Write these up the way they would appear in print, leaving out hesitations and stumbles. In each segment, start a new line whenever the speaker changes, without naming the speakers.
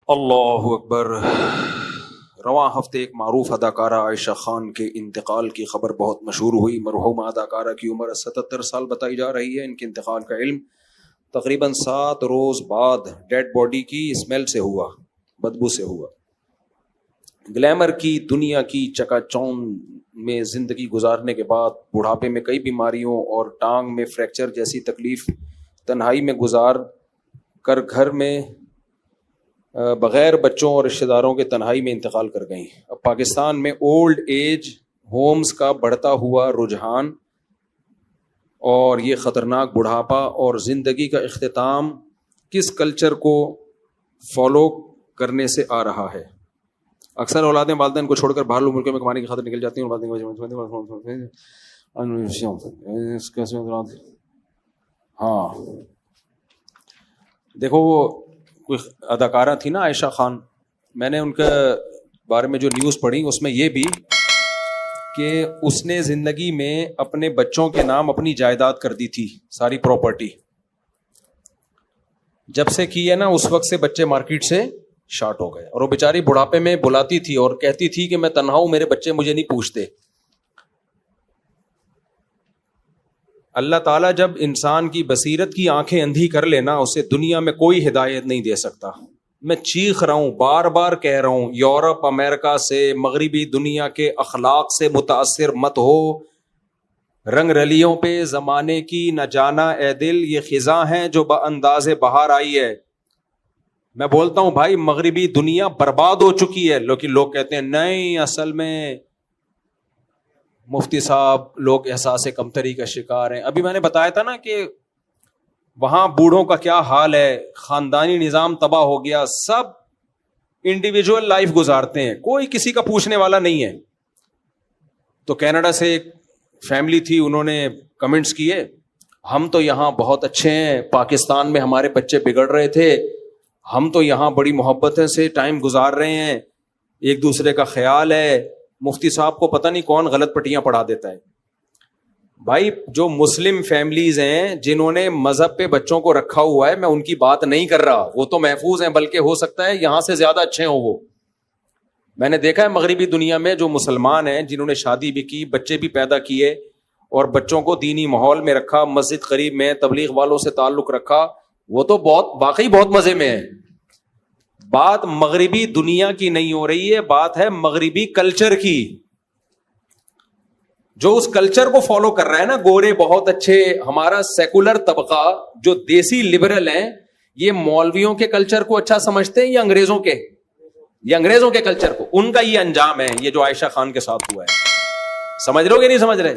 اللہ اکبر۔ رواں ہفتے ایک معروف اداکارہ عائشہ خان کے انتقال کی خبر بہت مشہور ہوئی۔ مرحومہ اداکارہ کی عمر 77 سال بتائی جا رہی ہے۔ ان کے انتقال کا علم تقریباً 7 روز بعد ڈیڈ باڈی کی اسمیل سے ہوا، بدبو سے ہوا۔ گلیمر کی دنیا کی چکا چوند میں زندگی گزارنے کے بعد بڑھاپے میں کئی بیماریوں اور ٹانگ میں فریکچر جیسی تکلیف تنہائی میں گزار کر گھر میں بغیر بچوں اور رشتہ داروں کے تنہائی میں انتقال کر گئیں۔ اب پاکستان میں اولڈ ایج ہومز کا بڑھتا ہوا رجحان اور یہ خطرناک بڑھاپا اور زندگی کا اختتام کس کلچر کو فالو کرنے سے آ رہا ہے؟ اکثر اولادیں والدین کو چھوڑ کر باہر ملکوں میں کمانے کی خاطر نکل جاتی ہیں۔ ہاں دیکھو، وہ کوئی اداکارہ تھی نا عائشہ خان، میں نے ان کے بارے میں جو نیوز پڑھی اس میں یہ بھی کہ اس نے زندگی میں اپنے بچوں کے نام اپنی جائیداد کر دی تھی، ساری پراپرٹی۔ جب سے کی ہے نا اس وقت سے بچے مارکیٹ سے شارٹ ہو گئے، اور وہ بیچاری بڑھاپے میں بلاتی تھی اور کہتی تھی کہ میں تنہا ہوں، میرے بچے مجھے نہیں پوچھتے۔ اللہ تعالیٰ جب انسان کی بصیرت کی آنکھیں اندھی کر لینا، اسے دنیا میں کوئی ہدایت نہیں دے سکتا۔ میں چیخ رہا ہوں، بار بار کہہ رہا ہوں، یورپ امریکہ سے مغربی دنیا کے اخلاق سے متاثر مت ہو۔ رنگ رلیوں پہ زمانے کی نہ جانا اے دل، یہ خزاں ہیں جو بانداز بہار آئی ہے۔ میں بولتا ہوں بھائی، مغربی دنیا برباد ہو چکی ہے، لیکن لوگ کہتے ہیں نہیں، اصل میں مفتی صاحب لوگ احساس کمتری کا شکار ہیں۔ ابھی میں نے بتایا تھا نا کہ وہاں بوڑھوں کا کیا حال ہے، خاندانی نظام تباہ ہو گیا، سب انڈیویجول لائف گزارتے ہیں، کوئی کسی کا پوچھنے والا نہیں ہے۔ تو کینیڈا سے ایک فیملی تھی، انہوں نے کمنٹس کیے، ہم تو یہاں بہت اچھے ہیں، پاکستان میں ہمارے بچے بگڑ رہے تھے، ہم تو یہاں بڑی محبت سے ٹائم گزار رہے ہیں، ایک دوسرے کا خیال ہے۔ مفتی صاحب کو پتہ نہیں کون غلط پٹیاں پڑھا دیتا ہے۔ بھائی جو مسلم فیملیز ہیں جنہوں نے مذہب پہ بچوں کو رکھا ہوا ہے، میں ان کی بات نہیں کر رہا، وہ تو محفوظ ہیں، بلکہ ہو سکتا ہے یہاں سے زیادہ اچھے ہوں وہ۔ میں نے دیکھا ہے مغربی دنیا میں جو مسلمان ہیں جنہوں نے شادی بھی کی، بچے بھی پیدا کیے اور بچوں کو دینی ماحول میں رکھا، مسجد قریب میں، تبلیغ والوں سے تعلق رکھا، وہ تو واقعی بہت مزے میں ہے۔ بات مغربی دنیا کی نہیں ہو رہی ہے، بات ہے مغربی کلچر کی۔ جو اس کلچر کو فالو کر رہا ہے نا، گورے بہت اچھے، ہمارا سیکولر طبقہ جو دیسی لبرل ہیں، یہ مولویوں کے کلچر کو اچھا سمجھتے ہیں یا انگریزوں کے؟ یہ انگریزوں کے کلچر کو، ان کا یہ انجام ہے، یہ جو عائشہ خان کے ساتھ ہوا ہے۔ سمجھ رہے ہو کہ نہیں سمجھ رہے؟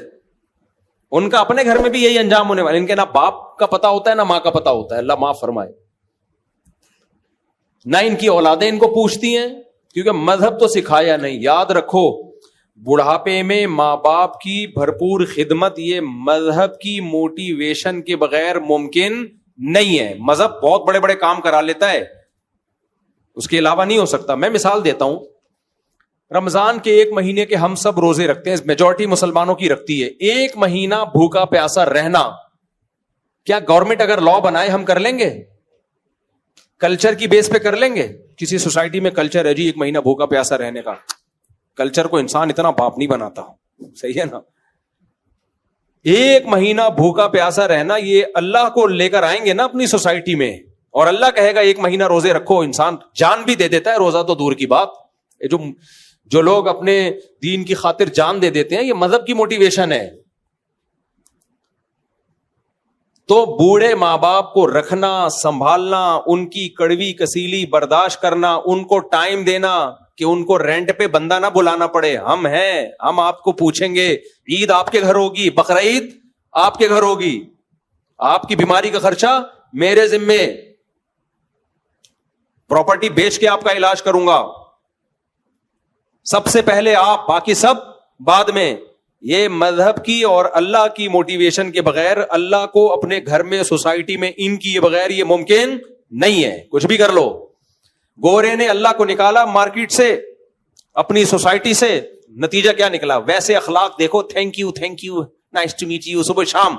ان کا اپنے گھر میں بھی یہی انجام ہونے والا۔ ان کے نہ باپ کا پتا ہوتا ہے نہ ماں کا پتا ہوتا ہے، اللہ معاف فرمائے۔ نہ ان کی اولادیں ان کو پوچھتی ہیں، کیونکہ مذہب تو سکھایا نہیں۔ یاد رکھو، بڑھاپے میں ماں باپ کی بھرپور خدمت یہ مذہب کی موٹیویشن کے بغیر ممکن نہیں ہے۔ مذہب بہت بڑے بڑے کام کرا لیتا ہے، اس کے علاوہ نہیں ہو سکتا۔ میں مثال دیتا ہوں، رمضان کے 1 مہینے کے ہم سب روزے رکھتے ہیں، میجورٹی مسلمانوں کی رکھتی ہے۔ 1 مہینہ بھوکا پیاسا رہنا، کیا گورنمنٹ اگر لا بنائے ہم کر لیں گے؟ کلچر کی بیس پہ کر لیں گے؟ کسی سوسائٹی میں کلچر ہے جی 1 مہینہ بھوکا پیاسا رہنے کا، کلچر کو انسان اتنا باپ نہیں بناتا، صحیح ہے نا؟ 1 مہینہ بھوکا پیاسا رہنا، یہ اللہ کو لے کر آئیں گے نا اپنی سوسائٹی میں، اور اللہ کہے گا 1 مہینہ روزے رکھو، انسان جان بھی دے دیتا ہے، روزہ تو دور کی بات۔ جو لوگ اپنے دین کی خاطر جان دے دیتے ہیں، یہ مذہب کی موٹیویشن ہے۔ تو بوڑھے ماں باپ کو رکھنا، سنبھالنا، ان کی کڑوی کسیلی برداشت کرنا، ان کو ٹائم دینا کہ ان کو رینٹ پہ بندہ نہ بلانا پڑے۔ ہم ہیں، ہم آپ کو پوچھیں گے، عید آپ کے گھر ہوگی، بقرعید آپ کے گھر ہوگی، آپ کی بیماری کا خرچہ میرے ذمے، پراپرٹی بیچ کے آپ کا علاج کروں گا، سب سے پہلے آپ، باقی سب بعد میں۔ یہ مذہب کی اور اللہ کی موٹیویشن کے بغیر، اللہ کو اپنے گھر میں، سوسائٹی میں ان کی بغیر یہ ممکن نہیں ہے۔ کچھ بھی کر لو، گورے نے اللہ کو نکالا مارکیٹ سے، اپنی سوسائٹی سے، نتیجہ کیا نکلا؟ ویسے اخلاق دیکھو، thank you, nice to meet you, صبح شام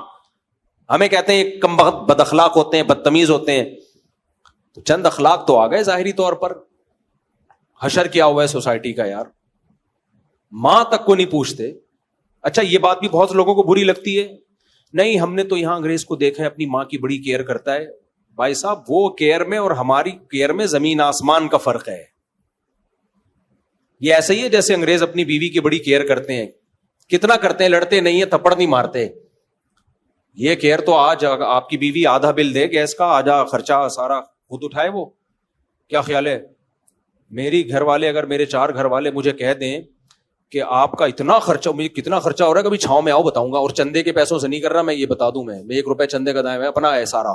ہمیں کہتے ہیں کم بخت بد اخلاق ہوتے ہیں، بدتمیز ہوتے ہیں، تو چند اخلاق تو آ گئے ظاہری طور پر، حشر کیا ہوا ہے سوسائٹی کا یار, ماں تک کو نہیں پوچھتے. اچھا یہ بات بھی بہت لوگوں کو بری لگتی ہے, نہیں ہم نے تو یہاں انگریز کو دیکھا ہے اپنی ماں کی بڑی کیئر کرتا ہے. بھائی صاحب وہ کیئر میں اور ہماری کیئر میں زمین آسمان کا فرق ہے. یہ ایسا ہی ہے جیسے انگریز اپنی بیوی کی بڑی کیئر کرتے ہیں. کتنا کرتے ہیں, لڑتے نہیں ہیں, تھپڑ نہیں مارتے. یہ کیئر تو آج آپ کی بیوی آدھا بل دے گیس کا, آدھا خرچہ سارا خود اٹھائے. وہ کیا خیال ہے, میری گھر والے اگر میرے 4 گھر والے مجھے کہہ دیں کہ آپ کا اتنا خرچہ, مجھے کتنا خرچہ ہو رہا ہے, کبھی چھاؤں میں آؤ بتاؤں گا, اور چندے کے پیسوں سے نہیں کر رہا میں, یہ بتا دوں میں 1 روپے چندے کا دائیں میں اپنا ہے سارا.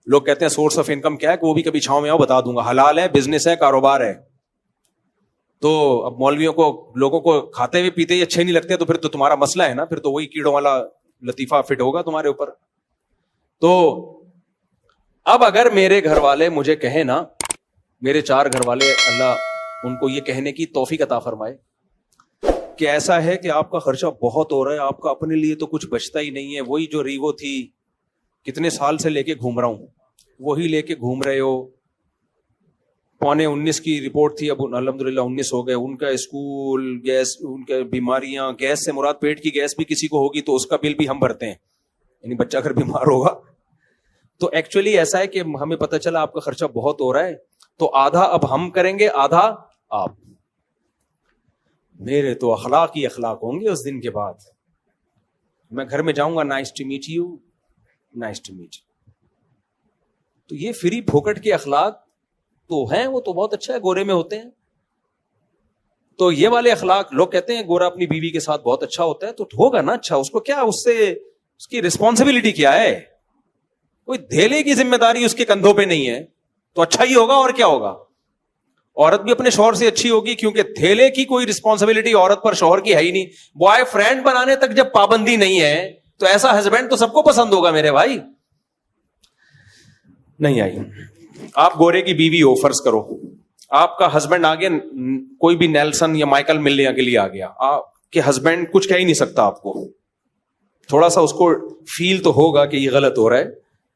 لوگ کہتے ہیں سورس آف انکم کیا ہے, کہ وہ بھی کبھی چھاؤں میں آؤ بتا دوں گا. حلال ہے, بزنس ہے, کاروبار ہے. تو اب مولویوں کو, لوگوں کو کھاتے ہوئے پیتے ہی اچھے نہیں لگتے, تو پھر تو تمہارا مسئلہ ہے نا, پھر تو وہی کیڑوں والا لطیفہ فٹ ہوگا تمہارے اوپر. تو اب اگر میرے گھر والے مجھے کہیں نا, میرے 4 گھر والے, اللہ ان کو یہ کہنے کی توفیق عطا فرمائے کہ ایسا ہے کہ آپ کا خرچہ بہت ہو رہا ہے, آپ کا اپنے لیے تو کچھ بچتا ہی نہیں ہے, وہی جو ریوو تھی کتنے سال سے لے کے گھوم رہا ہوں, وہی لے کے گھوم رہے ہو. 19 کی رپورٹ تھی, اب الحمدللہ 19 ہو گئے. ان کا اسکول, گیس, ان کے بیماریاں, گیس سے مراد پیٹ کی گیس بھی کسی کو ہوگی تو اس کا بل بھی ہم بھرتے ہیں, یعنی بچہ اگر بیمار ہوگا تو ایکچولی ایسا ہے کہ ہمیں پتہ چلا آپ کا خرچہ بہت ہو رہا ہے, تو آدھا اب ہم کریں گے, آدھا آپ. میرے تو اخلاق ہی اخلاق ہوں گے اس دن کے بعد. میں گھر میں جاؤں گا, nice to meet you, nice to meet. تو یہ فری پھوکٹ کے اخلاق تو ہیں, وہ تو بہت اچھا ہے, گورے میں ہوتے ہیں. تو یہ والے اخلاق, لوگ کہتے ہیں گورا اپنی بیوی کے ساتھ بہت اچھا ہوتا ہے, تو ہوگا نا اچھا, اس کو کیا, اس سے اس کی رسپانسبلٹی کیا ہے, کوئی دھیلے کی ذمہ داری اس کے کندھوں پہ نہیں ہے, تو اچھا ہی ہوگا. اور کیا ہوگا, عورت بھی اپنے شوہر سے اچھی ہوگی, کیونکہ دھیلے کی کوئی رسپانسبلٹی عورت پر شوہر کی ہے ہی نہیں. بوائے فرینڈ بنانے تک جب پابندی نہیں ہے تو ایسا ہسبینڈ تو سب کو پسند ہوگا میرے بھائی. نہیں آئی, آپ گورے کی بیوی ہو, فرض کرو آپ کا ہسبینڈ آگے, کوئی بھی نیلسن یا مائیکل ملنے کے لیے آ گیا, آپ کے ہسبینڈ کچھ کہہ ہی نہیں سکتا آپ کو. تھوڑا سا اس کو فیل تو ہوگا کہ یہ غلط ہو رہا ہے,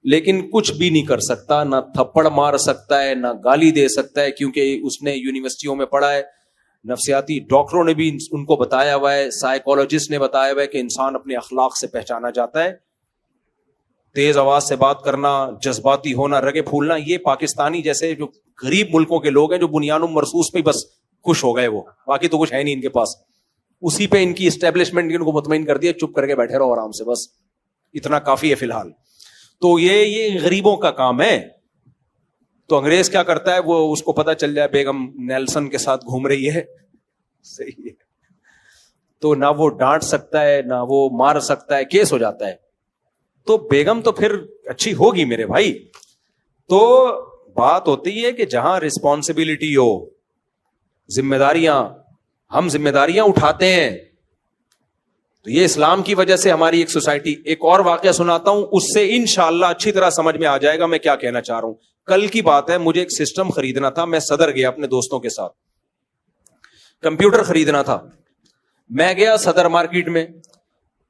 لیکن کچھ بھی نہیں کر سکتا, نہ تھپڑ مار سکتا ہے, نہ گالی دے سکتا ہے, کیونکہ اس نے یونیورسٹیوں میں پڑھا ہے, نفسیاتی ڈاکٹروں نے بھی ان کو بتایا ہوا ہے, سائیکولوجسٹ نے بتایا ہوا ہے کہ انسان اپنے اخلاق سے پہچانا جاتا ہے. تیز آواز سے بات کرنا, جذباتی ہونا, رگے پھولنا, یہ پاکستانی جیسے جو غریب ملکوں کے لوگ ہیں جو بنیاد مرصوص پہ بس خوش ہو گئے, وہ باقی تو کچھ ہے نہیں ان کے پاس, اسی پہ ان کی اسٹیبلشمنٹ ان کو مطمئن کر دیا, چپ کر کے بیٹھے رہو آرام سے, بس اتنا کافی ہے فی الحال. تو یہ غریبوں کا کام ہے. تو انگریز کیا کرتا ہے, وہ اس کو پتا چل جائے بیگم نیلسن کے ساتھ گھوم رہی ہے, صحیح ہے, تو نہ وہ ڈانٹ سکتا ہے نہ وہ مار سکتا ہے, کیس ہو جاتا ہے. تو بیگم تو پھر اچھی ہوگی میرے بھائی. تو بات ہوتی ہے کہ جہاں رسپانسبلٹی ہو, ذمہ داریاں, ہم ذمہ داریاں اٹھاتے ہیں, تو یہ اسلام کی وجہ سے ہماری ایک سوسائٹی. ایک اور واقعہ سناتا ہوں, اس سے انشاءاللہ اچھی طرح سمجھ میں آ جائے گا میں کیا کہنا چاہ رہا ہوں. کل کی بات ہے, مجھے ایک سسٹم خریدنا تھا, میں صدر گیا اپنے دوستوں کے ساتھ, کمپیوٹر خریدنا تھا. میں گیا صدر مارکیٹ میں,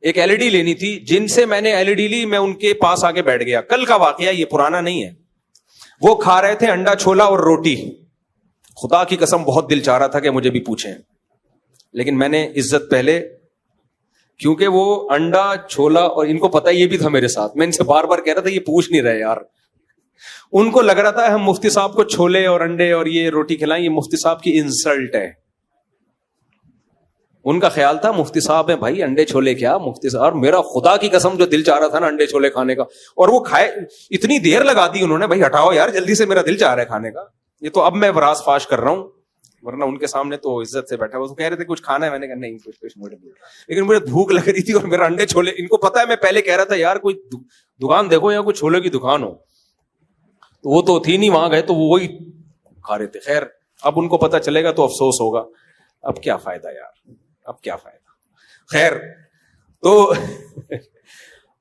ایک ایل ای ڈی لینی تھی, جن سے میں نے ایل ای ڈی لی, میں ان کے پاس آ کے بیٹھ گیا. کل کا واقعہ, یہ پرانا نہیں ہے. وہ کھا رہے تھے انڈا چھولا اور روٹی. خدا کی قسم بہت دل چاہ رہا تھا کہ مجھے بھی پوچھیں, لیکن میں نے عزت پہلے, کیونکہ وہ انڈا چھولا, اور ان کو پتا یہ بھی تھا میرے ساتھ, میں ان سے بار بار کہہ رہا تھا یہ پوچھ نہیں رہے یار. ان کو لگ رہا تھا ہم مفتی صاحب کو چھولے اور انڈے اور یہ روٹی کھلائیں, یہ مفتی صاحب کی انسلٹ ہے. ان کا خیال تھا مفتی صاحب ہیں بھائی, انڈے چھولے کیا مفتی صاحب. اور میرا خدا کی قسم جو دل چاہ رہا تھا نا انڈے چھولے کھانے کا, اور وہ کھائے, اتنی دیر لگا دی انہوں نے, بھائی ہٹاؤ یار جلدی سے, میرا دل چاہ رہا ہے کھانے کا. یہ تو اب میں راز فاش کر رہا ہوں, ورنہ ان کے سامنے تو عزت سے بیٹھا. وہ کہہ رہے تھے کچھ کھانا ہے, میں نے کہا نہیں کچھ موڈ نہیں, لیکن مجھے بھوک لگ رہی تھی اور میرا انڈے چھولے, ان کو پتا ہے میں پہلے کہہ رہا تھا یار کوئی دکان دیکھو یا کوئی چھولے کی دکان ہو, تو وہ تو تھی نہیں, وہاں گئے تو وہ وہی کھا رہے تھے. خیر اب ان کو پتا چلے گا تو افسوس ہوگا, اب کیا فائدہ یار, اب کیا فائدہ. خیر تو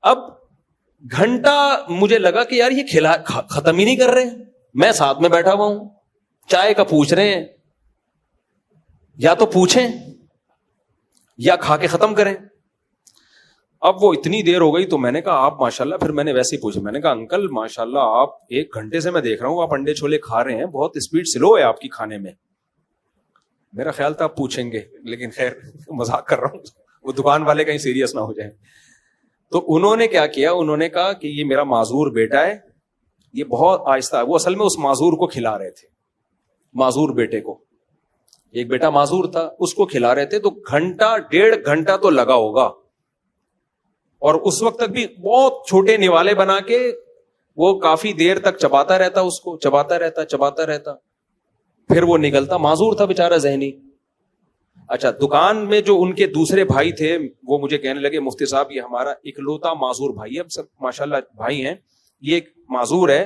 اب گھنٹہ مجھے لگا کہ یار یہ ختم ہی نہیں کر رہے. میں ساتھ میں بیٹھا ہوا ہوں, چائے کا پوچھ رہے ہیں, یا تو پوچھیں یا کھا کے ختم کریں. اب وہ اتنی دیر ہو گئی تو میں نے کہا آپ ماشاءاللہ, پھر میں نے ویسے ہی پوچھا, میں نے کہا انکل ماشاءاللہ آپ 1 گھنٹے سے میں دیکھ رہا ہوں آپ انڈے چھولے کھا رہے ہیں, بہت اسپیڈ سلو ہے آپ کی کھانے میں. میرا خیال تھا آپ پوچھیں گے, لیکن خیر مذاق کر رہا ہوں, وہ دکان والے کہیں سیریس نہ ہو جائیں. تو انہوں نے کیا کیا, انہوں نے کہا کہ یہ میرا معذور بیٹا ہے, یہ بہت آہستہ ہے. وہ اصل میں اس معذور کو کھلا رہے تھے, معذور بیٹے کو, ایک بیٹا معذور تھا اس کو کھلا رہے تھے. تو 1.5 گھنٹہ تو لگا ہوگا, اور اس وقت تک بھی بہت چھوٹے نوالے بنا کے وہ کافی دیر تک چباتا رہتا, اس کو چباتا رہتا. پھر وہ نکلتا, معذور تھا بیچارہ ذہنی. اچھا, دکان میں جو ان کے دوسرے بھائی تھے وہ مجھے کہنے لگے مفتی صاحب یہ ہمارا اکلوتا معذور بھائی ہے, ہم سب ماشاءاللہ بھائی ہیں, یہ ایک معذور ہے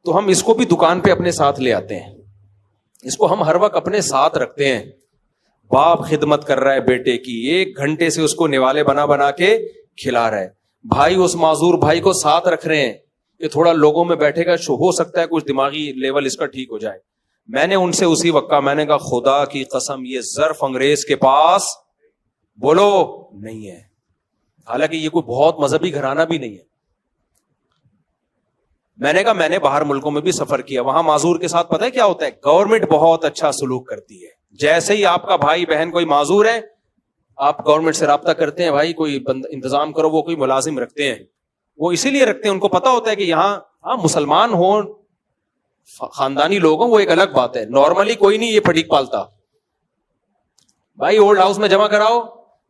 تو ہم اس کو بھی دکان پہ اپنے ساتھ لے آتے ہیں, اس کو ہم ہر وقت اپنے ساتھ رکھتے ہیں. باپ خدمت کر رہا ہے بیٹے کی, 1 گھنٹے سے اس کو نوالے بنا بنا کے کھلا رہا ہے. بھائی اس معذور بھائی کو ساتھ رکھ رہے ہیں کہ تھوڑا لوگوں میں بیٹھے گا, ہو سکتا ہے کچھ دماغی لیول اس کا ٹھیک ہو جائے. میں نے ان سے اسی وقت کہا, میں نے کہا خدا کی قسم یہ ظرف انگریز کے پاس بولو نہیں ہے, حالانکہ یہ کوئی بہت مذہبی گھرانہ بھی نہیں ہے. میں نے کہا میں نے باہر ملکوں میں بھی سفر کیا, وہاں معذور کے ساتھ پتہ ہے کیا ہوتا ہے, گورنمنٹ بہت اچھا سلوک کرتی ہے. جیسے ہی آپ کا بھائی بہن کوئی معذور ہے آپ گورنمنٹ سے رابطہ کرتے ہیں, بھائی کوئی انتظام کرو, وہ کوئی ملازم رکھتے ہیں. وہ اسی لیے رکھتے ہیں, ان کو پتا ہوتا ہے کہ یہاں مسلمان ہوں, خاندانی لوگ ہوں, وہ ایک الگ بات ہے. نارملی کوئی نہیں یہ پھٹیک پالتا, بھائی اولڈ ہاؤس میں جمع کراؤ,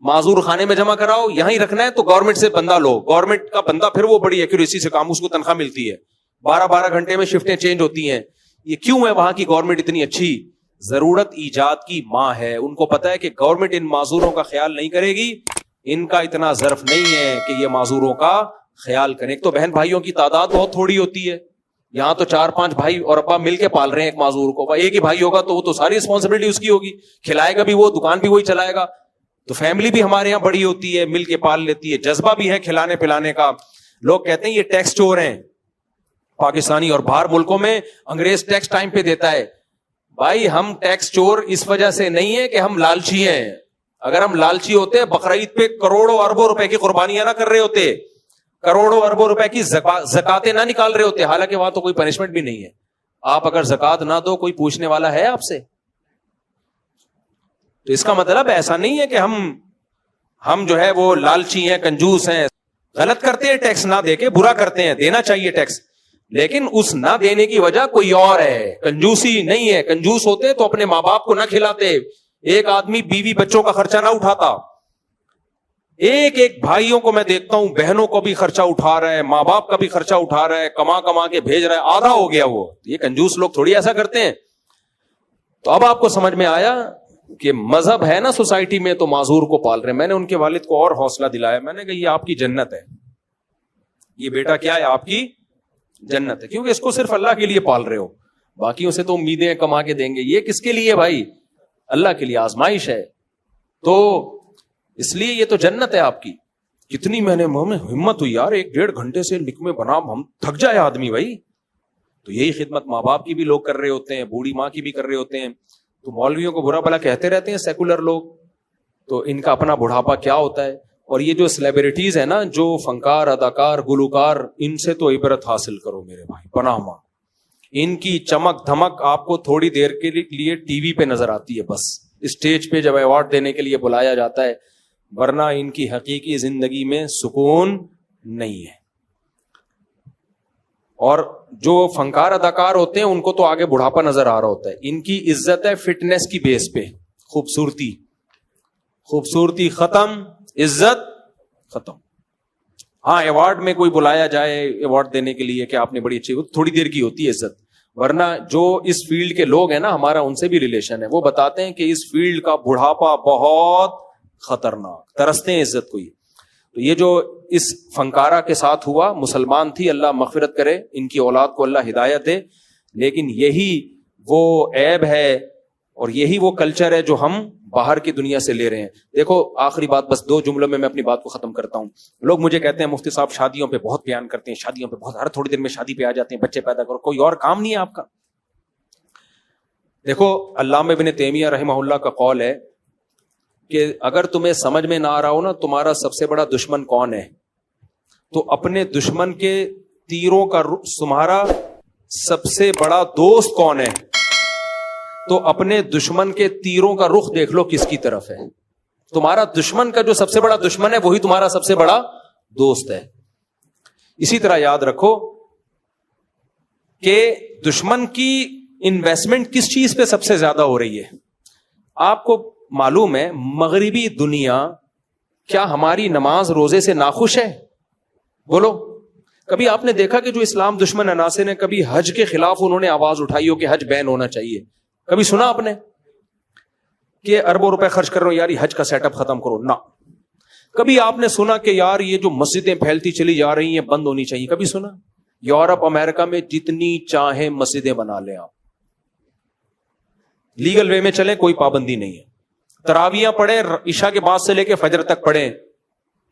معذور خانے میں جمع کراؤ, یہاں ہی رکھنا ہے تو گورنمنٹ سے بندہ لو. گورنمنٹ کا بندہ پھر وہ بڑی ایکوریسی سے کام, اس کو تنخواہ ملتی ہے, 12 گھنٹے میں شفٹیں چینج ہوتی ہیں. یہ کیوں ہے وہاں کی گورنمنٹ اتنی اچھی؟ ضرورت ایجاد کی ماں ہے, ان کو پتا ہے کہ گورنمنٹ ان معذوروں کا خیال نہیں کرے گی, ان کا اتنا ظرف نہیں ہے کہ یہ معذوروں کا خیال کریں. ایک تو بہن بھائیوں کی تعداد بہت تھوڑی ہوتی ہے, یہاں تو 4-5 بھائی اور ابا مل کے پال رہے ہیں ایک معذور کو. ایک ہی بھائی ہوگا تو وہ تو ساری رسپانسبلٹی اس کی ہوگی, کھلائے گا بھی وہ, دکان بھی وہی چلائے گا. تو فیملی بھی ہمارے یہاں بڑی ہوتی ہے, مل کے پال لیتی ہے, جذبہ بھی ہے کھلانے پلانے کا. لوگ کہتے ہیں یہ ٹیکس چور ہیں پاکستانی, اور باہر ملکوں میں انگریز ٹیکس ٹائم پہ دیتا ہے. بھائی ہم ٹیکس چور اس وجہ سے نہیں ہے کہ ہم لالچی ہیں. اگر ہم لالچی ہوتے بقرعید پہ کروڑوں اربوں روپے کی قربانیاں نہ کر رہے ہوتے, کروڑوں اربوں روپے کی زکاتیں نہ نکال رہے ہوتے. حالانکہ وہاں تو کوئی پنشمنٹ بھی نہیں ہے, آپ اگر زکات نہ دو کوئی پوچھنے والا ہے آپ سے. تو اس کا مطلب ایسا نہیں ہے کہ ہم جو ہے وہ لالچی ہیں, کنجوس ہیں, غلط کرتے ہیں ٹیکس نہ دے کے, برا کرتے ہیں, دینا چاہیے ٹیکس, لیکن اس نہ دینے کی وجہ کوئی اور ہے, کنجوسی نہیں ہے. کنجوس ہوتے تو اپنے ماں باپ کو نہ کھلاتے, ایک آدمی بیوی بچوں کا خرچہ نہ اٹھاتا. ایک بھائیوں کو میں دیکھتا ہوں, بہنوں کو بھی خرچہ اٹھا رہا ہے, ماں باپ کا بھی خرچہ اٹھا رہا ہے, کما کے بھیج رہا ہے, آدھا ہو گیا وہ. یہ کنجوس لوگ تھوڑی ایسا کرتے ہیں. تو اب آپ کو سمجھ میں آیا کہ مذہب ہے نا سوسائٹی میں تو معذور کو پال رہے ہیں. میں نے ان کے والد کو اور حوصلہ دلایا, میں نے کہا یہ آپ کی جنت ہے, یہ بیٹا کیا ہے آپ کی جنت ہے, کیونکہ اس کو صرف اللہ کے لیے پال رہے ہو, باقیوں سے تو امیدیں کما کے دیں گے. یہ کس کے لیے بھائی؟ اللہ کے لیے, آزمائش ہے. تو اس لیے یہ تو جنت ہے آپ کی. کتنی میں نے ہمت ہوئی یار, 1-1.5 گھنٹے سے نکمے بنا, ہم تھک جائے آدمی بھائی. تو یہی خدمت ماں باپ کی بھی لوگ کر رہے ہوتے ہیں, بوڑھی ماں کی بھی کر رہے ہوتے ہیں. تو مولویوں کو برا بھلا کہتے رہتے ہیں سیکولر لوگ, تو ان کا اپنا بڑھاپا کیا ہوتا ہے. اور یہ جو سیلیبریٹیز ہیں نا, جو فنکار, اداکار, گلوکار, ان سے تو عبرت حاصل کرو میرے بھائی, پناہ ماں. ان کی چمک دھمک آپ کو تھوڑی دیر کے لیے ٹی وی پہ نظر آتی ہے, بس اسٹیج پہ جب ایوارڈ دینے کے لیے بلایا جاتا ہے, ورنہ ان کی حقیقی زندگی میں سکون نہیں ہے. اور جو فنکار اداکار ہوتے ہیں ان کو تو آگے بڑھاپا نظر آ رہا ہوتا ہے. ان کی عزت ہے فٹنس کی بیس پہ, خوبصورتی ختم, عزت ختم. ہاں ایوارڈ میں کوئی بلایا جائے ایوارڈ دینے کے لیے کہ آپ نے بڑی اچھی, تھوڑی دیر کی ہوتی ہے عزت, ورنہ جو اس فیلڈ کے لوگ ہیں نا, ہمارا ان سے بھی ریلیشن ہے, وہ بتاتے ہیں کہ اس فیلڈ کا بڑھاپا بہت خطرناک, ترستے ہیں عزت کو. تو یہ جو اس فنکارہ کے ساتھ ہوا, مسلمان تھی, اللہ مغفرت کرے, ان کی اولاد کو اللہ ہدایت دے, لیکن یہی وہ عیب ہے اور یہی وہ کلچر ہے جو ہم باہر کی دنیا سے لے رہے ہیں. دیکھو آخری بات, بس 2 جملوں میں اپنی بات کو ختم کرتا ہوں. لوگ مجھے کہتے ہیں مفتی صاحب شادیوں پہ بہت بیان کرتے ہیں, شادیوں پہ بہت, ہر تھوڑی دیر میں شادی پہ آ جاتے ہیں, بچے پیدا کرو, کوئی اور کام نہیں ہے آپ کا. دیکھو علامہ ابن تیمیہ رحمہ اللہ کا قول ہے, کہ اگر تمہیں سمجھ میں نہ آ رہا ہو نا تمہارا سب سے بڑا دشمن کون ہے, تو اپنے دشمن کے تیروں کا تمہارا سب سے بڑا دوست کون ہے, تو اپنے دشمن کے تیروں کا رخ دیکھ لو کس کی طرف ہے. تمہارا دشمن کا جو سب سے بڑا دشمن ہے وہی تمہارا سب سے بڑا دوست ہے. اسی طرح یاد رکھو کہ دشمن کی انویسٹمنٹ کس چیز پہ سب سے زیادہ ہو رہی ہے. آپ کو معلوم ہے مغربی دنیا کیا ہماری نماز روزے سے ناخوش ہے؟ بولو. کبھی آپ نے دیکھا کہ جو اسلام دشمن عناصر ہیں کبھی حج کے خلاف انہوں نے آواز اٹھائی ہو کہ حج بین ہونا چاہیے؟ کبھی سنا آپ نے کہ اربوں روپے خرچ کر رہے ہو یار یہ حج کا سیٹ اپ ختم کرو؟ نہ. کبھی آپ نے سنا کہ یار یہ جو مسجدیں پھیلتی چلی جا رہی ہیں بند ہونی چاہیے؟ کبھی سنا؟ یورپ امریکہ میں جتنی چاہیں مسجدیں بنا لیں آپ, لیگل وے میں چلیں, کوئی پابندی نہیں ہے. تراویاں پڑھیں عشاء کے بعد سے لے کے فجر تک پڑھیں,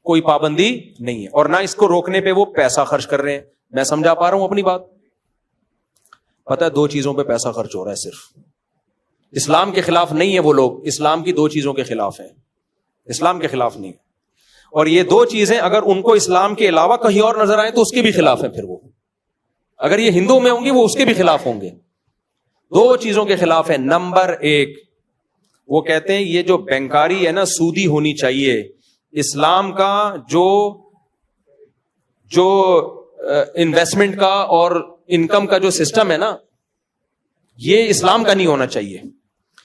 کوئی پابندی نہیں ہے, اور نہ اس کو روکنے پہ وہ پیسہ خرچ کر رہے ہیں. میں سمجھا پا رہا ہوں اپنی بات؟ پتہ ہے 2 چیزوں پہ پیسہ خرچ ہو رہا ہے صرف. اسلام کے خلاف نہیں ہے وہ لوگ, اسلام کی 2 چیزوں کے خلاف ہیں, اسلام کے خلاف نہیں. اور یہ 2 چیزیں اگر ان کو اسلام کے علاوہ کہیں اور نظر آئے تو اس کے بھی خلاف ہیں. پھر وہ اگر یہ ہندو میں ہوں گی وہ اس کے بھی خلاف ہوں گے. 2 چیزوں کے خلاف ہے. نمبر 1 وہ کہتے ہیں یہ جو بینکاری ہے نا سودی ہونی چاہیے. اسلام کا جو انویسٹمنٹ کا اور انکم کا جو سسٹم ہے نا یہ اسلام کا نہیں ہونا چاہیے,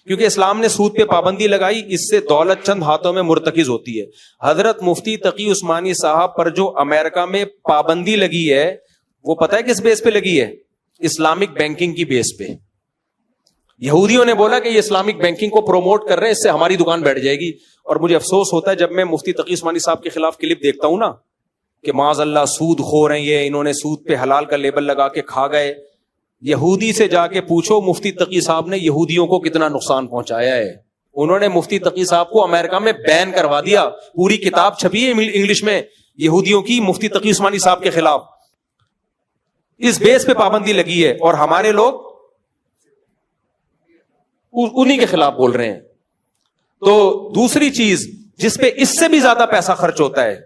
کیونکہ اسلام نے سود پہ پابندی لگائی, اس سے دولت چند ہاتھوں میں مرتکز ہوتی ہے. حضرت مفتی تقی عثمانی صاحب پر جو امریکہ میں پابندی لگی ہے وہ پتہ ہے کس بیس پہ لگی ہے؟ اسلامک بینکنگ کی بیس پہ. یہودیوں نے بولا کہ یہ اسلامک بینکنگ کو پروموٹ کر رہے ہیں, اس سے ہماری دکان بیٹھ جائے گی. اور مجھے افسوس ہوتا ہے جب میں مفتی تقی عثمانی صاحب کے خلاف کلپ دیکھتا ہوں نا کہ معاذ اللہ سود خور ہیں یہ, انہوں نے سود پہ حلال کا لیبل لگا کے کھا گئے. یہودی سے جا کے پوچھو مفتی تقی صاحب نے یہودیوں کو کتنا نقصان پہنچایا ہے. انہوں نے مفتی تقی صاحب کو امریکہ میں بین کروا دیا. پوری کتاب چھپی ہے انگلش میں یہودیوں کی مفتی تقی عثمانی صاحب کے خلاف. اس بیس پہ پابندی لگی ہے اور ہمارے لوگ انہی کے خلاف بول رہے ہیں. تو دوسری چیز جس پہ اس سے بھی زیادہ پیسہ خرچ ہوتا ہے,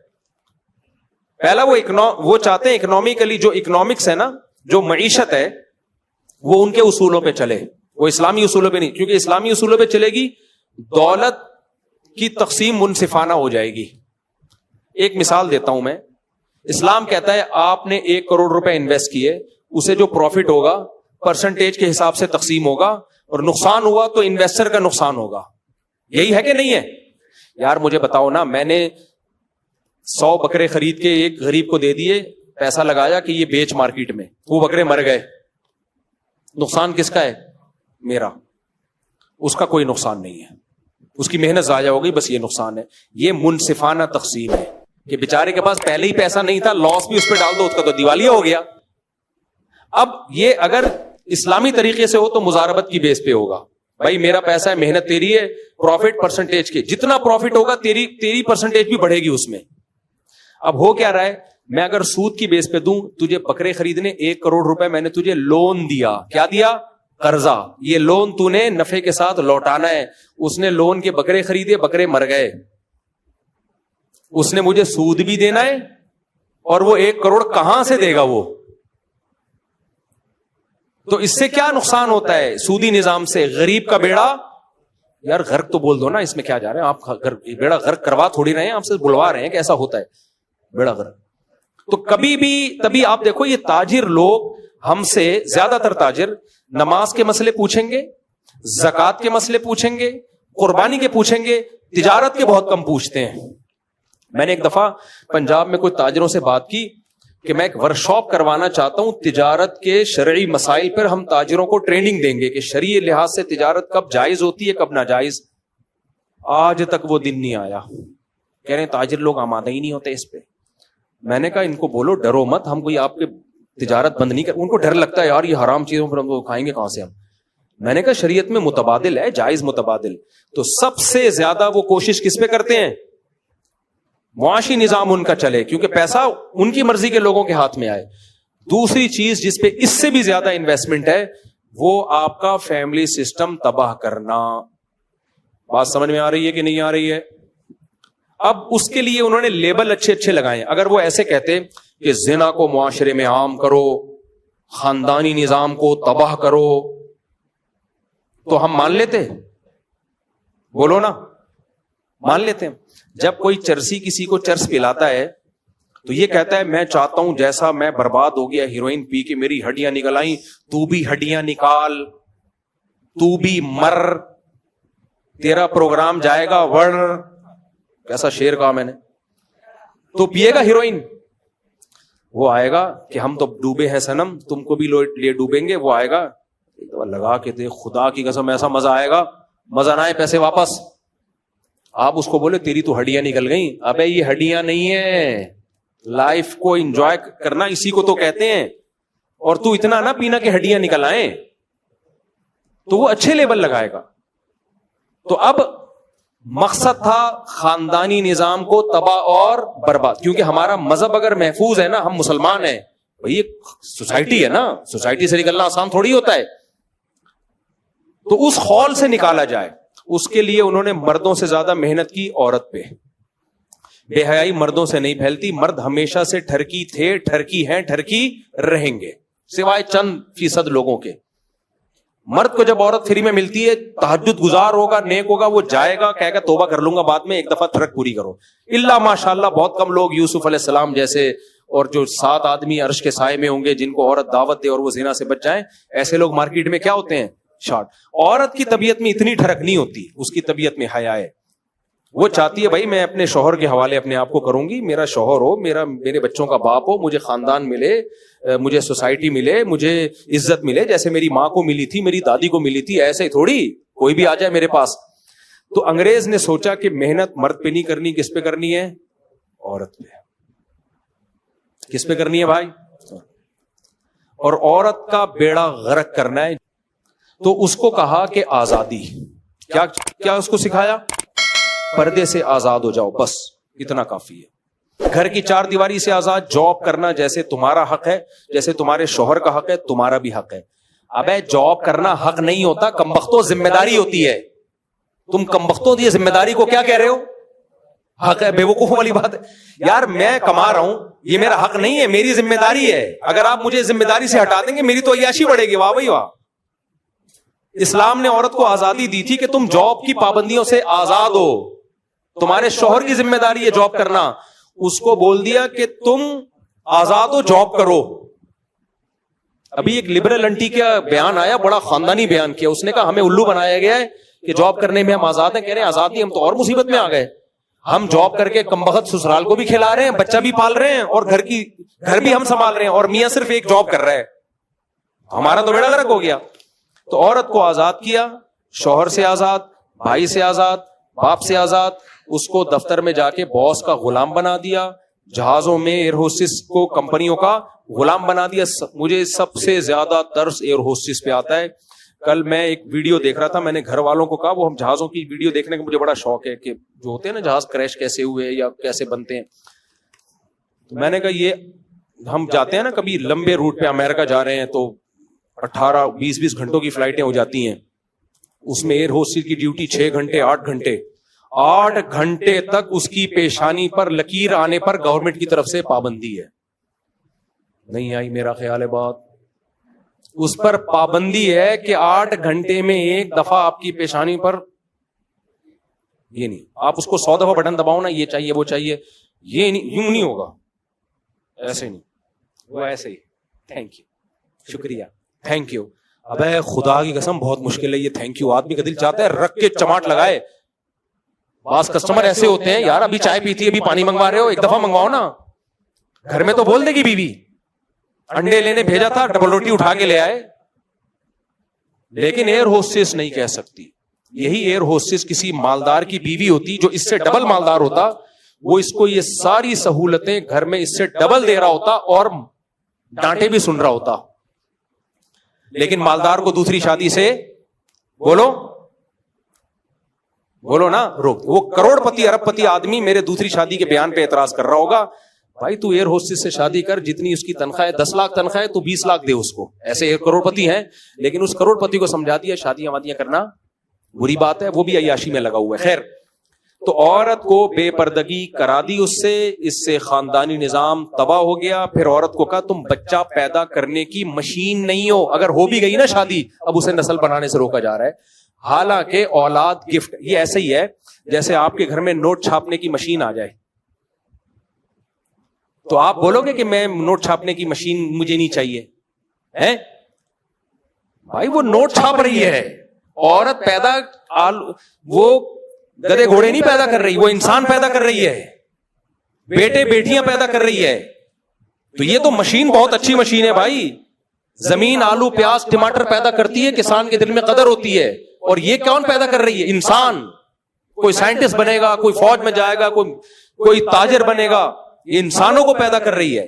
پہلا وہ چاہتے ہیں اکنامکلی جو اکنامکس ہے نا, جو معیشت ہے وہ ان کے اصولوں پہ چلے, وہ اسلامی اصولوں پہ نہیں. کیونکہ اسلامی اصولوں پہ چلے گی دولت کی تقسیم منصفانہ ہو جائے گی. ایک مثال دیتا ہوں میں. اسلام کہتا ہے آپ نے 1 کروڑ روپے انویسٹ کیے, اسے جو پروفٹ ہوگا پرسنٹیج کے حساب سے تقسیم ہوگا, اور نقصان ہوا تو انویسٹر کا نقصان ہوگا. یہی ہے کہ نہیں ہے؟ یار مجھے بتاؤ نا, میں نے 100 بکرے خرید کے ایک غریب کو دے دیے, پیسہ لگایا کہ یہ بیچ مارکیٹ میں, وہ بکرے مر گئے, نقصان کس کا ہے؟ میرا. اس کا کوئی نقصان نہیں ہے, اس کی محنت ضائع ہو گئی, بس یہ نقصان ہے. یہ منصفانہ تقسیم ہے کہ بیچارے کے پاس پہلے ہی پیسہ نہیں تھا, لاس بھی اس پہ ڈال دو, اس کا تو دیوالیہ ہو گیا. اب یہ اگر اسلامی طریقے سے ہو تو مزاربت کی بیس پہ ہوگا. بھائی میرا پیسہ ہے, محنت تیری ہے, پروفٹ پرسنٹیج کے, جتنا پروفٹ ہوگا تیری پرسنٹیج بھی بڑھے گی اس میں. اب ہو کیا رہا ہے, میں اگر سود کی بیس پہ دوں تجھے بکرے خریدنے 1 کروڑ روپے میں نے تجھے لون دیا. کیا دیا؟ قرضہ. یہ لون تو نے نفع کے ساتھ لوٹانا ہے. اس نے لون کے بکرے خریدے, بکرے مر گئے, اس نے مجھے سود بھی دینا ہے, اور وہ 1 کروڑ کہاں سے دے گا وہ؟ تو اس سے کیا نقصان ہوتا ہے سودی نظام سے؟ غریب کا بیڑا, یار غرق تو بول دو نا, اس میں کیا جا رہے ہیں آپ؟ بیڑا غرق کروا تھوڑی رہے ہیں, آپ سے بلوا رہے ہیں کہ ایسا ہوتا ہے بیڑا غرق. تو کبھی بھی تبھی آپ دیکھو یہ تاجر لوگ ہم سے زیادہ تر تاجر نماز کے مسئلے پوچھیں گے, زکوٰۃ کے مسئلے پوچھیں گے, قربانی کے پوچھیں گے, تجارت کے بہت کم پوچھتے ہیں. میں نے ایک دفعہ پنجاب میں کوئی تاجروں سے بات کی کہ میں ایک ورکشاپ کروانا چاہتا ہوں تجارت کے شرعی مسائل پر, ہم تاجروں کو ٹریننگ دیں گے کہ شرعی لحاظ سے تجارت کب جائز ہوتی ہے کب ناجائز. آج تک وہ دن نہیں آیا, کہہ رہے ہیں تاجر لوگ آمادہ ہی نہیں ہوتے اس پہ. میں نے کہا ان کو بولو ڈرو مت, ہم کوئی آپ کے تجارت بند نہیں کر. ان کو ڈر لگتا ہے یار یہ حرام چیزوں پر ہم کو کھائیں گے کہاں سے ہم. میں نے کہا شریعت میں متبادل ہے, جائز متبادل. تو سب سے زیادہ وہ کوشش کس پہ کرتے ہیں؟ معاشی نظام ان کا چلے, کیونکہ پیسہ ان کی مرضی کے لوگوں کے ہاتھ میں آئے. دوسری چیز جس پہ اس سے بھی زیادہ انویسٹمنٹ ہے وہ آپ کا فیملی سسٹم تباہ کرنا. بات سمجھ میں آ رہی ہے کہ نہیں آ رہی ہے؟ اب اس کے لیے انہوں نے لیبل اچھے اچھے لگائے. اگر وہ ایسے کہتے کہ زنا کو معاشرے میں عام کرو, خاندانی نظام کو تباہ کرو, تو ہم مان لیتے؟ بولو نا, مان لیتے ہیں. جب کوئی چرسی کسی کو چرس پلاتا ہے تو یہ کہتا ہے میں چاہتا ہوں جیسا میں برباد ہو گیا ہیروئن پی کے میری ہڈیاں نکل آئیں, تو بھی ہڈیاں نکال, تو بھی مر, تیرا پروگرام جائے گا ور. کیسا شعر کہا میں نے. تو پیے گا ہیروئن, وہ آئے گا کہ ہم تو ڈوبے ہیں سنم, تم کو بھی لے ڈوبیں گے. وہ آئے گا لگا کے دے, خدا کی قسم ایسا مزہ آئے گا, مزہ نہ آئے پیسے واپس. آپ اس کو بولے تیری تو ہڈیاں نکل گئیں. ابے یہ ہڈیاں نہیں ہے, لائف کو انجوائے کرنا اسی کو تو کہتے ہیں. اور تو اتنا نہ پینا کہ ہڈیاں نکل آئیں. تو وہ اچھے لیبل لگائے گا. تو اب مقصد تھا خاندانی نظام کو تباہ اور برباد, کیونکہ ہمارا مذہب اگر محفوظ ہے نا, ہم مسلمان ہیں بھائی, یہ سوسائٹی ہے نا, سوسائٹی سے نکلنا آسان تھوڑی ہوتا ہے. تو اس خول سے نکالا جائے, اس کے لیے انہوں نے مردوں سے زیادہ محنت کی عورت پہ. بے حیائی مردوں سے نہیں پھیلتی, مرد ہمیشہ سے ٹھرکی تھے, ٹھرکی ہیں, ٹھرکی رہیں گے, سوائے چند فیصد لوگوں کے. مرد کو جب عورت فری میں ملتی ہے, تہجد گزار ہوگا, نیک ہوگا, وہ جائے گا کہے گا توبہ کر لوں گا بعد میں, ایک دفعہ ٹھرک پوری کرو. اللہ ماشاءاللہ بہت کم لوگ یوسف علیہ السلام جیسے, اور جو 7 آدمی عرش کے سائے میں ہوں گے جن کو عورت دعوت دے اور وہ زنا سے بچ جائیں, ایسے لوگ مارکیٹ میں کیا ہوتے ہیں, شارٹ. عورت کی طبیعت میں اتنی ٹھڑک نہیں ہوتی, اس کی طبیعت میں حیا ہے. وہ چاہتی ہے بھائی میں اپنے شوہر کے حوالے اپنے آپ کو کروں گی, میرا شوہر ہو, میرے بچوں کا باپ ہو, مجھے خاندان ملے, مجھے سوسائٹی ملے, مجھے عزت ملے, جیسے میری ماں کو ملی تھی, میری دادی کو ملی تھی. ایسے تھوڑی کوئی بھی آ جائے میرے پاس. تو انگریز نے سوچا کہ محنت مرد پہ نہیں کرنی, کس پہ کرنی ہے, عورت پہ. کس پہ کرنی ہے بھائی, اور عورت کا بیڑا غرق کرنا ہے. تو اس کو کہا کہ آزادی, کیا اس کو سکھایا, پردے سے آزاد ہو جاؤ, بس اتنا کافی ہے. گھر کی 4 دیواری سے آزاد, جاب کرنا جیسے تمہارا حق ہے, جیسے تمہارے شوہر کا حق ہے, تمہارا بھی حق ہے. ابے جاب کرنا حق نہیں ہوتا, کمبختوں ذمہ داری ہوتی ہے. تم کمبختوں یہ ذمہ داری کو کیا کہہ رہے ہو, حق ہے. بے وقوفوں والی بات ہے یار, میں کما رہا ہوں, یہ میرا حق نہیں ہے, میری ذمہ داری ہے. اگر آپ مجھے ذمہ داری سے ہٹا دیں گے میری تو عیاشی بڑھے گی. واہ بھائی واہ. اسلام نے عورت کو آزادی دی تھی کہ تم جاب کی پابندیوں سے آزاد ہو, تمہارے شوہر کی ذمہ داری ہے جاب کرنا. اس کو بول دیا کہ تم آزاد ہو, جاب کرو. ابھی ایک لبرل انٹی کا بیان آیا, بڑا خاندانی بیان کیا. اس نے کہا ہمیں الو بنایا گیا ہے کہ جاب کرنے میں ہم آزاد ہیں. کہہ رہے ہیں آزاد نہیں, ہم تو اور مصیبت میں آ گئے. ہم جاب کر کے کمبخت سسرال کو بھی کھلا رہے ہیں, بچہ بھی پال رہے ہیں, اور گھر بھی ہم سنبھال رہے ہیں, اور میاں صرف ایک جاب کر رہا ہے. ہمارا تو بیڑا غرق ہو گیا. تو عورت کو آزاد کیا, شوہر سے آزاد, بھائی سے آزاد, باپ سے آزاد. اس کو دفتر میں جا کے باس کا غلام بنا دیا, جہازوں میں ایئر ہوسٹس کو کمپنیوں کا غلام بنا دیا. مجھے سب سے زیادہ ترس ایئر ہوسٹس پہ آتا ہے. کل میں ایک ویڈیو دیکھ رہا تھا, میں نے گھر والوں کو کہا, وہ ہم جہازوں کی ویڈیو دیکھنے کا مجھے بڑا شوق ہے کہ جو ہوتے ہیں نا جہاز کریش کیسے ہوئے یا کیسے بنتے ہیں. تو میں نے کہا یہ ہم جاتے ہیں نا کبھی لمبے روٹ پہ, امریکہ جا رہے ہیں تو 18-20 گھنٹوں کی فلائٹیں ہو جاتی ہیں. اس میں ایئر ہوسٹس کی ڈیوٹی 6 گھنٹے 8 گھنٹے 8 گھنٹے تک اس کی پیشانی پر لکیر آنے پر گورنمنٹ کی طرف سے پابندی ہے. نہیں آئی میرا خیال ہے بات, اس پر پابندی ہے کہ 8 گھنٹے میں ایک دفعہ آپ کی پیشانی پر, یہ نہیں آپ اس کو 100 دفعہ بٹن دباؤ نا, یہ چاہیے وہ چاہیے, یہ نہیں, یوں نہیں ہوگا, ایسے نہیں, وہ ایسے ہی. تھینک یو, شکریہ, تھینک یو. ابے خدا کی قسم بہت مشکل ہے یہ تھینک یو. آدمی کا دل چاہتا ہے رکھ کے چماٹ لگائے. بعض کسٹمر ایسے ہوتے ہیں, یار ابھی چائے پیتی ہے, ابھی پانی منگوا رہے ہو, ایک دفعہ منگواؤ نا. گھر میں تو بول دے گی بیوی, انڈے لینے بھیجا تھا, ڈبل روٹی اٹھا کے لے آئے. لیکن ایئر ہوسٹس نہیں کہہ سکتی. یہی ایئر ہوسٹس کسی مالدار کی بیوی ہوتی جو اس سے ڈبل مالدار ہوتا, وہ اس کو یہ ساری سہولتیں گھر میں اس سے ڈبل دے رہا ہوتا اور ڈانٹے بھی سن رہا ہوتا. لیکن مالدار کو دوسری شادی سے بولو نا روک, وہ کروڑ پتی ارب پتی آدمی میرے دوسری شادی کے بیان پہ اعتراض کر رہا ہوگا. بھائی تو ایئر ہوسٹس سے شادی کر, جتنی اس کی تنخواہ ہے 10 لاکھ تنخواہ ہے, تو 20 لاکھ دے اس کو. ایسے ایک کروڑ پتی ہیں, لیکن اس کروڑ پتی کو سمجھا دیا شادیاں وادیاں کرنا بری بات ہے, وہ بھی عیاشی میں لگا ہوا ہے. خیر, تو عورت کو بے پردگی کرا دی اس سے خاندانی نظام تباہ ہو گیا. پھر عورت کو کہا تم بچہ پیدا کرنے کی مشین نہیں ہو. اگر ہو بھی گئی نا شادی, اب اسے نسل بنانے سے روکا جا رہا ہے. حالانکہ اولاد گفٹ, یہ ایسے ہی ہے جیسے آپ کے گھر میں نوٹ چھاپنے کی مشین آ جائے, تو آپ بولو گے کہ میں نوٹ چھاپنے کی مشین مجھے نہیں چاہیے ہے؟ بھائی وہ نوٹ چھاپ رہی ہے. عورت پیدا وہ گدے گھوڑے نہیں پیدا کر رہی, وہ انسان پیدا کر رہی ہے, بیٹے بیٹیاں پیدا کر رہی ہے. تو یہ تو مشین بہت اچھی مشین ہے بھائی. زمین آلو پیاز ٹماٹر پیدا کرتی ہے, کسان کے دل میں قدر ہوتی ہے. اور یہ کون پیدا کر رہی ہے؟ انسان. کوئی سائنٹسٹ بنے گا, کوئی فوج میں جائے گا, کوئی تاجر بنے گا, یہ انسانوں کو پیدا کر رہی ہے.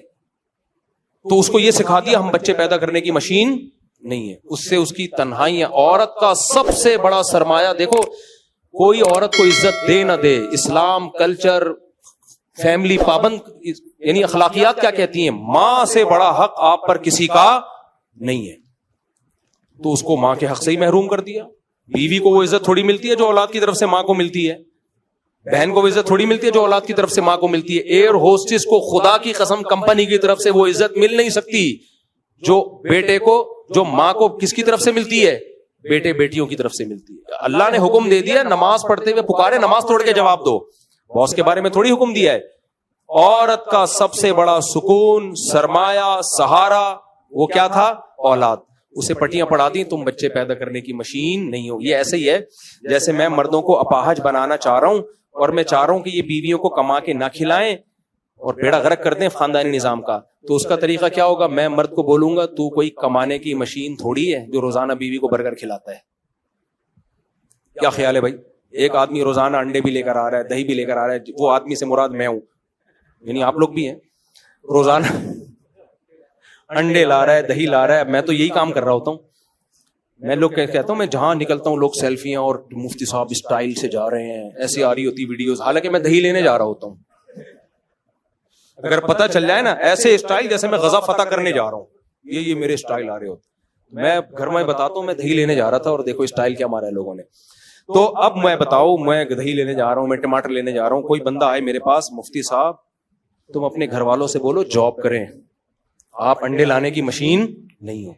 تو اس کو یہ سکھا دیا ہم بچے پیدا کرنے کی مشین نہیں ہے. اس سے اس کی تنہائیاں. عورت کا سب سے بڑا سرمایہ, دیکھو کوئی عورت کو عزت دے نہ دے, اسلام, کلچر, فیملی پابند, یعنی اخلاقیات کیا کہتی ہیں, ماں سے بڑا حق آپ پر کسی کا نہیں ہے. تو اس کو ماں کے حق سے ہی محروم کر دیا. بیوی کو وہ عزت تھوڑی ملتی ہے جو اولاد کی طرف سے ماں کو ملتی ہے. بہن کو وہ عزت تھوڑی ملتی ہے جو اولاد کی طرف سے ماں کو ملتی ہے. ایئر ہوسٹس کو خدا کی قسم کمپنی کی طرف سے وہ عزت مل نہیں سکتی جو بیٹے کو, جو ماں کو کس کی طرف سے ملتی ہے, بیٹے بیٹیوں کی طرف سے ملتی ہے. اللہ نے حکم دے دیا نماز پڑھتے ہوئے پکارے, نماز توڑ کے جواب دو. باس کے بارے میں تھوڑی حکم دیا ہے. عورت کا سب سے بڑا سکون, سرمایہ, سہارا وہ کیا تھا؟ اولاد. اسے پٹیاں پڑھا دی, تم بچے پیدا کرنے کی مشین نہیں ہو. یہ ایسے ہی ہے جیسے میں مردوں کو اپاہج بنانا چاہ رہا ہوں, اور میں چاہ رہا ہوں کہ یہ بیویوں کو کما کے نہ کھلائیں اور بیڑا غرق کر دیں خاندانی نظام کا. تو اس کا طریقہ کیا ہوگا؟ میں مرد کو بولوں گا تو کوئی کمانے کی مشین تھوڑی ہے جو روزانہ بیوی کو برگر کھلاتا ہے. کیا خیال ہے بھائی؟ ایک آدمی روزانہ انڈے بھی لے کر آ رہا ہے, دہی بھی لے کر آ رہا ہے. وہ آدمی سے مراد میں ہوں, یعنی آپ لوگ بھی ہیں. روزانہ انڈے لا رہا ہے, دہی لا رہا ہے. میں تو یہی کام کر رہا ہوتا ہوں. میں لوگ کہتا ہوں, میں جہاں نکلتا ہوں لوگ سیلفیاں اور مفتی صاحب اسٹائل سے جا رہے ہیں, ایسی آ رہی ہوتی ویڈیوز, حالانکہ میں دہی لینے جا رہا ہوتا ہوں. اگر پتہ چل جائے نا ایسے اسٹائل جیسے میں غزہ فتح کرنے جا رہا ہوں, یہ میرے اسٹائل آ رہے ہوتے, میں گھر میں بتاتا ہوں میں دہی لینے جا رہا تھا اور دیکھو اسٹائل کیا مارا ہے لوگوں نے. تو اب میں بتاؤ, میں دہی لینے جا رہا ہوں, میں ٹماٹر لینے جا رہا ہوں, کوئی بندہ آئے میرے پاس, مفتی صاحب تم اپنے گھر والوں سے بولو جاب کریں, آپ انڈے لانے کی مشین نہیں ہو,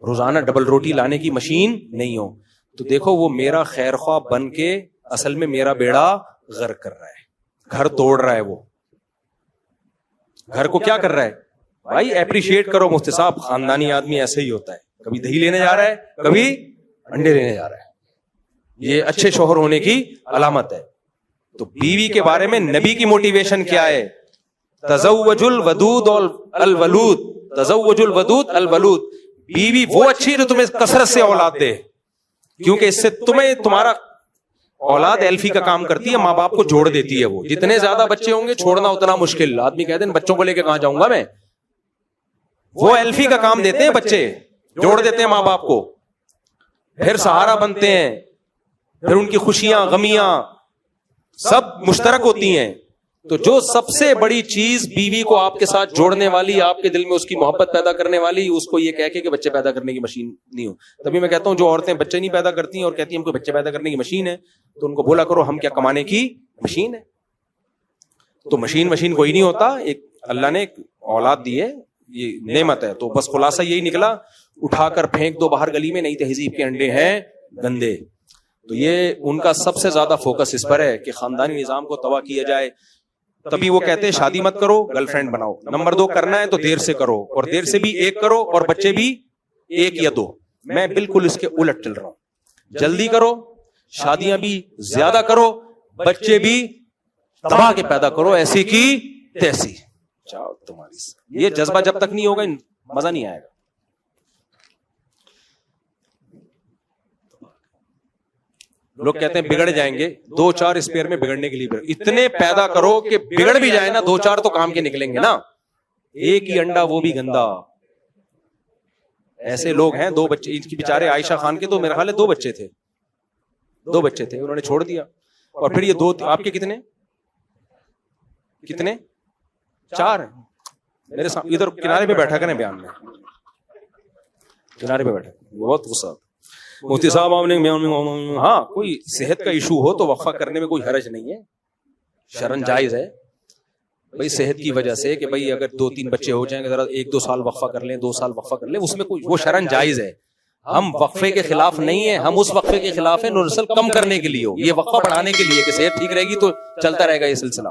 روزانہ ڈبل روٹی لانے کی مشین نہیں ہو. تو دیکھو وہ میرا خیر خواہ بن کے اصل میں میرا بیڑا غرق کر رہا ہے, گھر توڑ رہا ہے. وہ گھر کو کیا کر رہا ہے بھائی؟ اپریشیٹ کرو مفتی صاحب, خاندانی آدمی ایسے ہی ہوتا ہے, کبھی دہی لینے جا رہا ہے, کبھی انڈے لینے جا رہا ہے. یہ اچھے شوہر ہونے کی علامت ہے. تو بیوی کے بارے میں نبی کی موٹیویشن کیا ہے؟ تزوج الودود الولود, تزوج الودود الولود. بیوی وہ اچھی جو تمہیں کثرت سے اولاد دے, کیونکہ اس سے تمہیں تمہارا اولاد ایلفی کا کام کرتی ہے, ماں باپ کو جوڑ دیتی ہے. وہ جتنے زیادہ بچے ہوں گے چھوڑنا اتنا مشکل. آدمی کہتے ہیں بچوں کو لے کے کہاں جاؤں گا میں, وہ ایلفی کا کام دیتے ہیں, بچے جوڑ دیتے ہیں ماں باپ کو, پھر سہارا بنتے ہیں, پھر ان کی خوشیاں غمیاں سب مشترک ہوتی ہیں. تو جو سب سے بڑی چیز بیوی کو آپ کے ساتھ جوڑنے والی, آپ کے دل میں اس کی محبت پیدا کرنے والی, اس کو یہ کہہ کے کہ بچے پیدا کرنے کی مشین نہیں ہو. تبھی میں کہتا ہوں جو عورتیں بچے نہیں پیدا کرتی ہیں اور کہتی ہیں ہم کو بچے پیدا کرنے کی مشین ہے, تو ان کو بولا کرو ہم کیا کمانے کی مشین ہے. تو مشین کوئی نہیں ہوتا, ایک اللہ نے اولاد دی ہے, یہ نعمت ہے. تو بس خلاصہ یہی نکلا, اٹھا کر پھینک دو باہر گلی میں, نئی تہذیب کے انڈے ہیں گندے. تو یہ ان کا سب سے زیادہ فوکس اس پر ہے کہ خاندانی نظام کو تباہ کیا جائے. تبھی وہ کہتے ہیں شادی مت کرو, گرل فرینڈ بناؤ. نمبر 2 کرنا ہے تو دیر سے کرو, اور دیر سے بھی 1 کرو, اور بچے بھی 1 یا 2. میں بالکل اس کے الٹ چل رہا ہوں. جلدی کرو, شادیاں بھی زیادہ کرو, بچے بھی تباہ کے پیدا کرو, ایسی کی تیسی. چاہو تمہاری یہ جذبہ جب تک نہیں ہوگا مزہ نہیں آئے گا. لوگ کہتے ہیں بگڑ جائیں گے, 2-4 اسپیئر میں بگڑنے کے لیے اتنے پیدا کرو کہ بگڑ بھی جائے نا, 2-4 تو کام کے نکلیں گے نا. ایک ہی انڈا وہ بھی گندا. ایسے لوگ ہیں, 2 بچے ان کی بیچارے عائشہ خان کے تو میرا خیال ہے 2 بچے تھے, 2 بچے تھے, انہوں نے چھوڑ دیا. اور پھر یہ 2 آپ کے کتنے 4 ہیں. میرے سامنے ادھر کنارے پہ بیٹھا کریں, بیان میں کنارے پہ بیٹھا, بہت غصہ. مفتی صاحب آپ نے ہاں کوئی صحت کا ایشو ہو تو وقفہ کرنے میں کوئی حرج نہیں ہے, شرعن جائز ہے بھائی, صحت کی وجہ سے کہ بھائی اگر 2-3 بچے ہو جائیں, ذرا 1-2 سال وقفہ کر لیں, 2 سال وقفہ کر لیں, اس میں کوئی وہ شرعن جائز ہے. ہم وقفے کے خلاف نہیں ہیں, ہم اس وقفے کے خلاف ہیں نسل کم کرنے کے لیے ہو, یہ وقفہ بڑھانے کے لیے کہ صحت ٹھیک رہے گی تو چلتا رہے گا یہ سلسلہ.